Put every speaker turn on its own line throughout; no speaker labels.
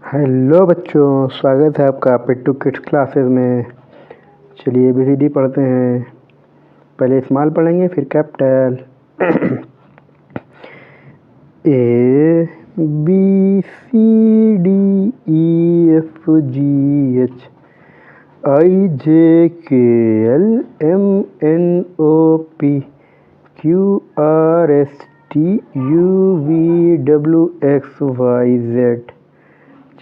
Hello बच्चों, स्वागत है आपका पिट्टू किड्स क्लासेस में। चलिए ABCD पढ़ते हैं। पहले स्मॉल पढ़ेंगे फिर कैपिटल। ABCDEFGH IJKLMNOP QRSTUVWXYZ।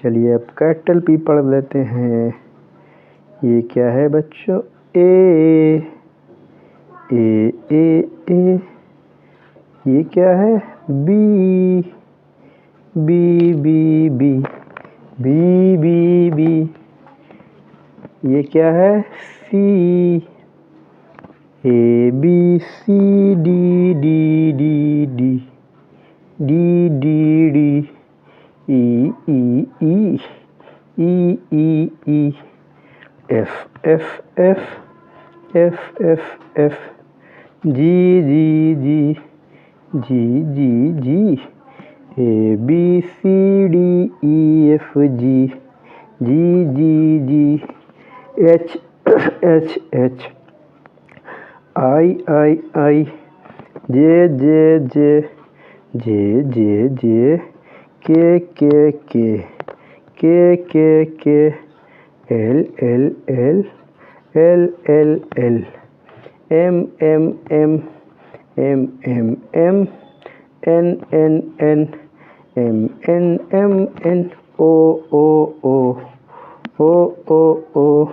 चलिए अब कैपिटल P पढ़ लेते हैं। ये क्या है बच्चों? ए ए ए ए। ये क्या है? B B B B B B B. ये क्या है? C ABCDDDD D D D E E E E E E F F F F F F G G G G G G ABCDEFG G G G H H H I I I J J J J J J K K K K K K L L L L L L M M M M M M N N N M N M N O O O O O O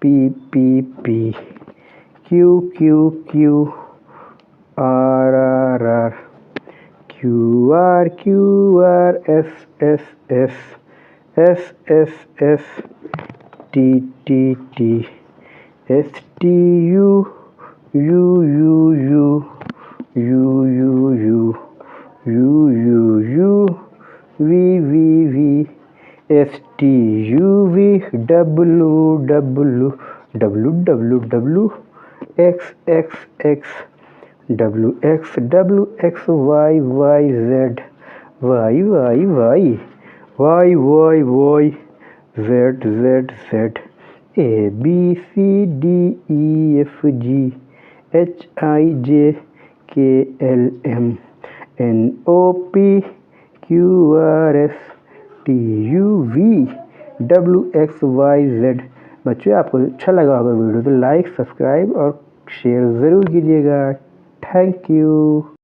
P P P Q Q Q R R R QR QR S S S S S S T T T S T U U U U U U U U U U V V V S T U V W W W W W X X X W X W X Y Y Z Y Y Y Y Y Y Z Z Z A B C D E F G H I J K L M N O P Q R S T U V W X Y Z। बच्चों आपको अच्छा लगा होगा video तो like subscribe और share ज़रूर कीजिएगा। Thank you.